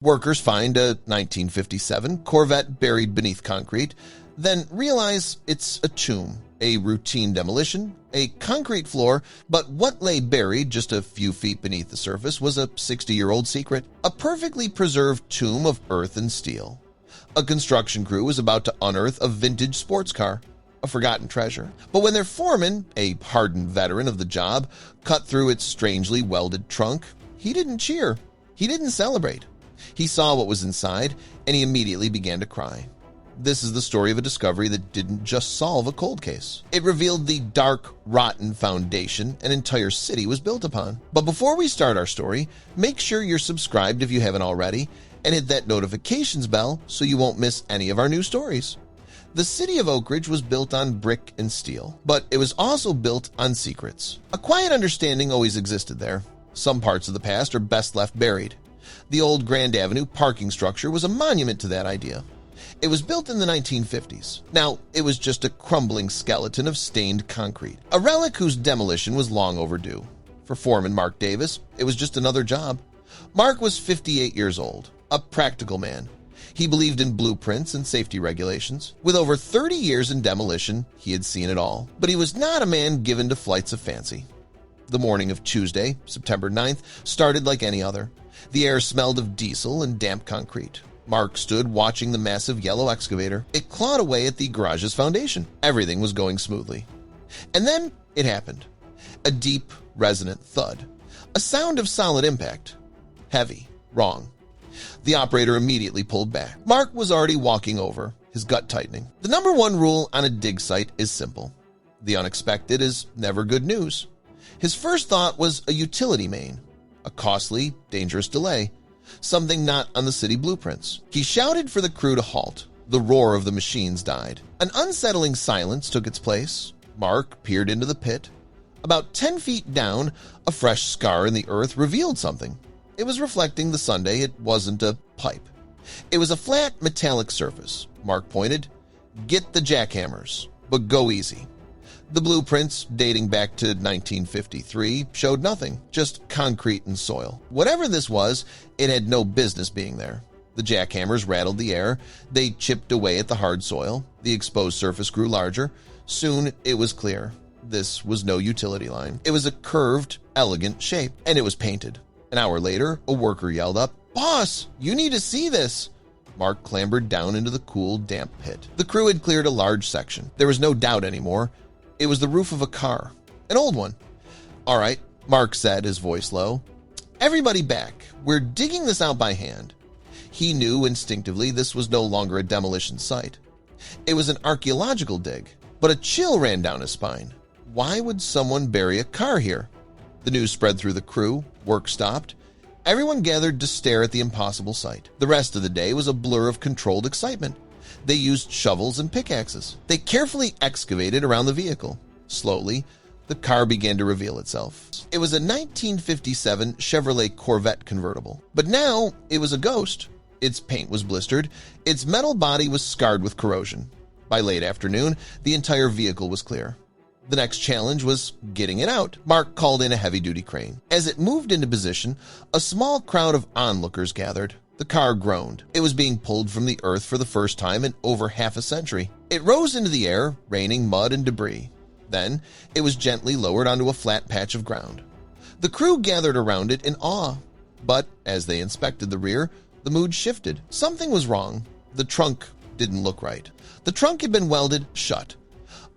Workers find a 1957 Corvette buried beneath concrete, then realize it's a tomb, a routine demolition, a concrete floor, but what lay buried just a few feet beneath the surface was a 60-year-old secret, a perfectly preserved tomb of earth and steel. A construction crew was about to unearth a vintage sports car, a forgotten treasure. But when their foreman, a hardened veteran of the job, cut through its strangely welded trunk, he didn't cheer. He didn't celebrate. He saw what was inside, and he immediately began to cry. This is the story of a discovery that didn't just solve a cold case. It revealed the dark, rotten foundation an entire city was built upon. But before we start our story, make sure you're subscribed if you haven't already, and hit that notifications bell so you won't miss any of our new stories. The city of Oak Ridge was built on brick and steel, but it was also built on secrets. A quiet understanding always existed there. Some parts of the past are best left buried. The old Grand Avenue parking structure was a monument to that idea. It was built in the 1950s. Now, it was just a crumbling skeleton of stained concrete, a relic whose demolition was long overdue. For foreman Mark Davis, it was just another job. Mark was 58 years old, a practical man. He believed in blueprints and safety regulations. With over 30 years in demolition, he had seen it all. But he was not a man given to flights of fancy. The morning of Tuesday, September 9th, started like any other. The air smelled of diesel and damp concrete. Mark stood watching the massive yellow excavator. It clawed away at the garage's foundation. Everything was going smoothly. And then it happened. A deep, resonant thud. A sound of solid impact. Heavy. Wrong. The operator immediately pulled back. Mark was already walking over, his gut tightening. The number one rule on a dig site is simple. The unexpected is never good news. His first thought was a utility main. A costly, dangerous delay. Something not on the city blueprints. He shouted for the crew to halt. The roar of the machines died. An unsettling silence took its place. Mark peered into the pit. About 10 feet down, a fresh scar in the earth revealed something. It was reflecting the Sunday. It wasn't a pipe. It was a flat, metallic surface. Mark pointed. Get the jackhammers, but go easy. The blueprints, dating back to 1953, showed nothing, just concrete and soil. Whatever this was, it had no business being there. The jackhammers rattled the air. They chipped away at the hard soil. The exposed surface grew larger. Soon, it was clear. This was no utility line. It was a curved, elegant shape, and it was painted. An hour later, a worker yelled up, "Boss, you need to see this." Mark clambered down into the cool, damp pit. The crew had cleared a large section. There was no doubt anymore. It was the roof of a car, an old one. "All right," Mark said, his voice low. "Everybody back. We're digging this out by hand." He knew instinctively this was no longer a demolition site. It was an archaeological dig, but a chill ran down his spine. Why would someone bury a car here? The news spread through the crew. Work stopped. Everyone gathered to stare at the impossible sight. The rest of the day was a blur of controlled excitement. They used shovels and pickaxes. They carefully excavated around the vehicle. Slowly, the car began to reveal itself. It was a 1957 Chevrolet Corvette convertible. But now, it was a ghost. Its paint was blistered. Its metal body was scarred with corrosion. By late afternoon, the entire vehicle was clear. The next challenge was getting it out. Mark called in a heavy-duty crane. As it moved into position, a small crowd of onlookers gathered. The car groaned. It was being pulled from the earth for the first time in over half a century. It rose into the air, raining mud and debris. Then, it was gently lowered onto a flat patch of ground. The crew gathered around it in awe. But, as they inspected the rear, the mood shifted. Something was wrong. The trunk didn't look right. The trunk had been welded shut.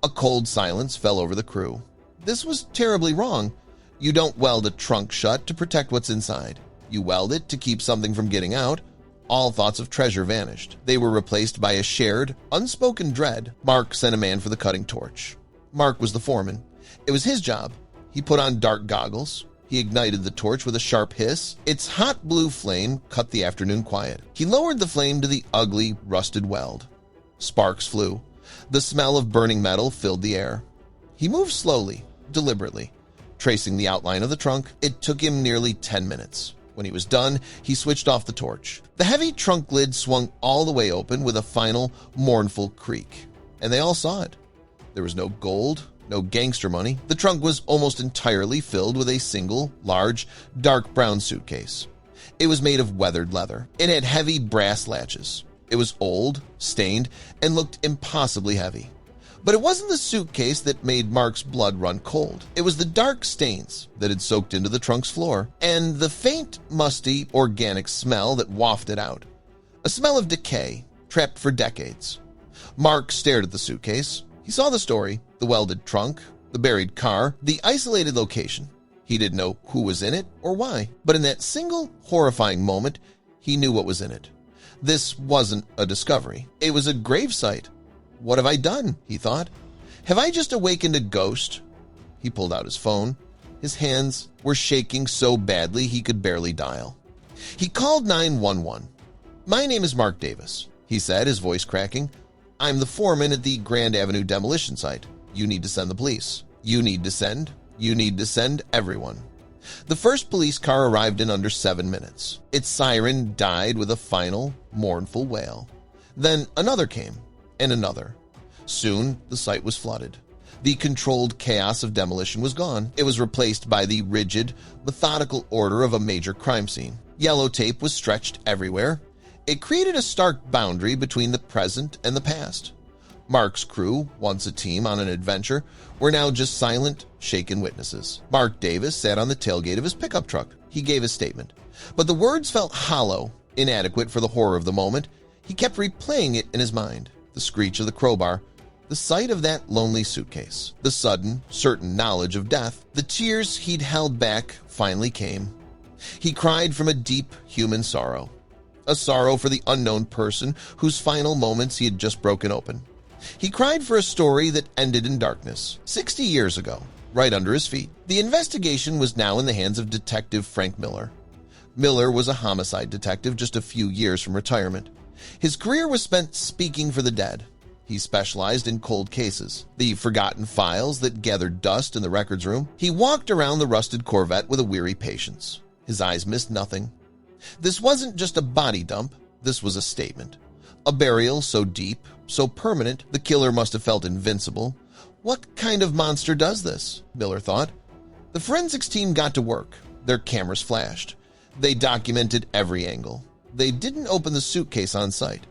A cold silence fell over the crew. This was terribly wrong. You don't weld a trunk shut to protect what's inside. You weld it to keep something from getting out. All thoughts of treasure vanished. They were replaced by a shared, unspoken dread. Mark sent a man for the cutting torch. Mark was the foreman. It was his job. He put on dark goggles. He ignited the torch with a sharp hiss. Its hot blue flame cut the afternoon quiet. He lowered the flame to the ugly, rusted weld. Sparks flew. The smell of burning metal filled the air. He moved slowly, deliberately, tracing the outline of the trunk. It took him nearly 10 minutes. When he was done, he switched off the torch. The heavy trunk lid swung all the way open with a final, mournful creak. And they all saw it. There was no gold, no gangster money. The trunk was almost entirely filled with a single, large, dark brown suitcase. It was made of weathered leather. It had heavy brass latches. It was old, stained, and looked impossibly heavy. But it wasn't the suitcase that made Mark's blood run cold. It was the dark stains that had soaked into the trunk's floor, and the faint, musty, organic smell that wafted out. A smell of decay, trapped for decades. Mark stared at the suitcase. He saw the story, the welded trunk, the buried car, the isolated location. He didn't know who was in it or why, but in that single horrifying moment, he knew what was in it. This wasn't a discovery. It was a gravesite. What have I done? He thought. Have I just awakened a ghost? He pulled out his phone. His hands were shaking so badly he could barely dial. He called 911. "My name is Mark Davis," he said, his voice cracking. "I'm the foreman at the Grand Avenue demolition site. You need to send the police. You need to send everyone." The first police car arrived in under 7 minutes. Its siren died with a final, mournful wail. Then another came, and another. Soon, the site was flooded. The controlled chaos of demolition was gone. It was replaced by the rigid, methodical order of a major crime scene. Yellow tape was stretched everywhere. It created a stark boundary between the present and the past. Mark's crew, once a team on an adventure, were now just silent, shaken witnesses. Mark Davis sat on the tailgate of his pickup truck. He gave his statement. But the words felt hollow, inadequate for the horror of the moment. He kept replaying it in his mind. The screech of the crowbar, the sight of that lonely suitcase, the sudden, certain knowledge of death. The tears he'd held back finally came. He cried from a deep human sorrow, a sorrow for the unknown person whose final moments he had just broken open. He cried for a story that ended in darkness, 60 years ago, right under his feet. The investigation was now in the hands of Detective Frank Miller. Miller was a homicide detective just a few years from retirement. His career was spent speaking for the dead. He specialized in cold cases, the forgotten files that gathered dust in the records room. He walked around the rusted Corvette with a weary patience. His eyes missed nothing. This wasn't just a body dump. This was a statement. A burial so deep, so permanent, the killer must have felt invincible. What kind of monster does this? Miller thought. The forensics team got to work. Their cameras flashed. They documented every angle. They didn't open the suitcase on site.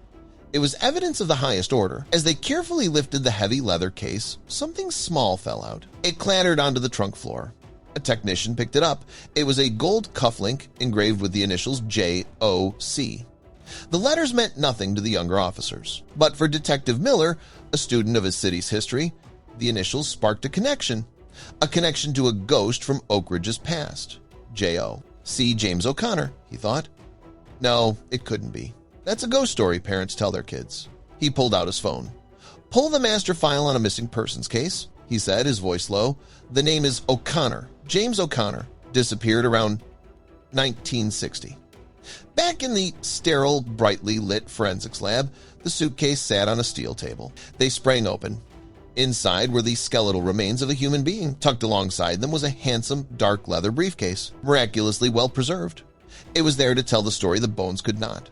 It was evidence of the highest order. As they carefully lifted the heavy leather case, something small fell out. It clattered onto the trunk floor. A technician picked it up. It was a gold cufflink engraved with the initials J.O.C. The letters meant nothing to the younger officers. But for Detective Miller, a student of his city's history, the initials sparked a connection to a ghost from Oak Ridge's past. J.O. See James O'Connor, he thought. No, it couldn't be. That's a ghost story parents tell their kids. He pulled out his phone. Pull the master file on a missing persons case, he said, his voice low. The name is O'Connor. James O'Connor disappeared around 1960. Back in the sterile, brightly lit forensics lab, the suitcase sat on a steel table. They sprang open. Inside were the skeletal remains of a human being. Tucked alongside them was a handsome, dark leather briefcase, miraculously well preserved. It was there to tell the story the bones could not.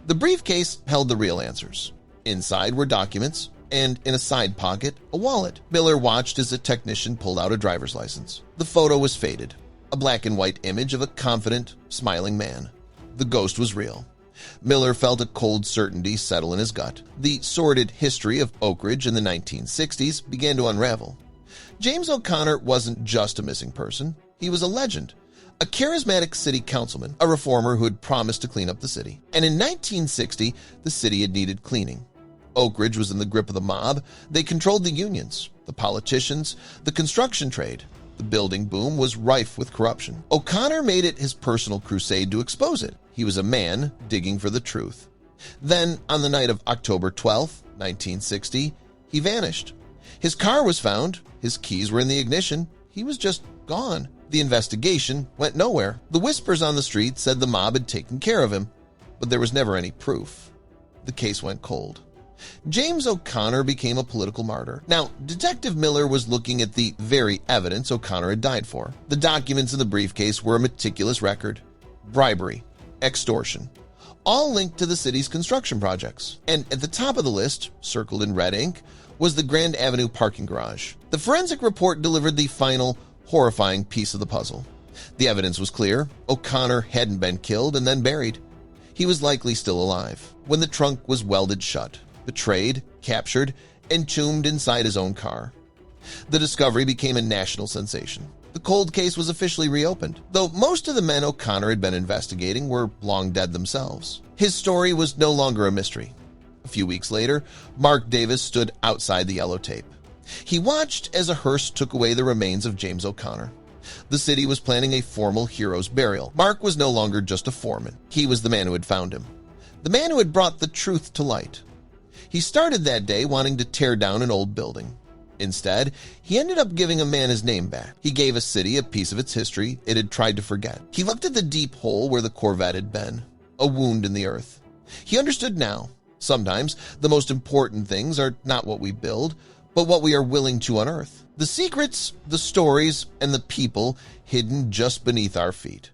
The briefcase held the real answers. Inside were documents, and in a side pocket, a wallet. Miller watched as a technician pulled out a driver's license. The photo was faded, a black and white image of a confident, smiling man. The ghost was real. Miller felt a cold certainty settle in his gut. The sordid history of Oak Ridge in the 1960s began to unravel. James O'Connor wasn't just a missing person. He was a legend, a charismatic city councilman, a reformer who had promised to clean up the city. And in 1960, the city had needed cleaning. Oak Ridge was in the grip of the mob. They controlled the unions, the politicians, the construction trade. The building boom was rife with corruption. O'Connor made it his personal crusade to expose it. He was a man digging for the truth. Then, on the night of October 12th, 1960, he vanished. His car was found. His keys were in the ignition. He was just gone. The investigation went nowhere. The whispers on the street said the mob had taken care of him, but there was never any proof. The case went cold. James O'Connor became a political martyr. Now, Detective Miller was looking at the very evidence O'Connor had died for. The documents in the briefcase were a meticulous record. Bribery, extortion, all linked to the city's construction projects. And at the top of the list, circled in red ink, was the Grand Avenue parking garage. The forensic report delivered the final, horrifying piece of the puzzle. The evidence was clear. O'Connor hadn't been killed and then buried. He was likely still alive when the trunk was welded shut, betrayed, captured, entombed inside his own car. The discovery became a national sensation. The cold case was officially reopened, though most of the men O'Connor had been investigating were long dead themselves. His story was no longer a mystery. A few weeks later, Mark Davis stood outside the yellow tape. He watched as a hearse took away the remains of James O'Connor. The city was planning a formal hero's burial. Mark was no longer just a foreman. He was the man who had found him, the man who had brought the truth to light. He started that day wanting to tear down an old building. Instead, he ended up giving a man his name back. He gave a city a piece of its history it had tried to forget. He looked at the deep hole where the Corvette had been, a wound in the earth. He understood now. Sometimes the most important things are not what we build, but what we are willing to unearth. The secrets, the stories, and the people hidden just beneath our feet.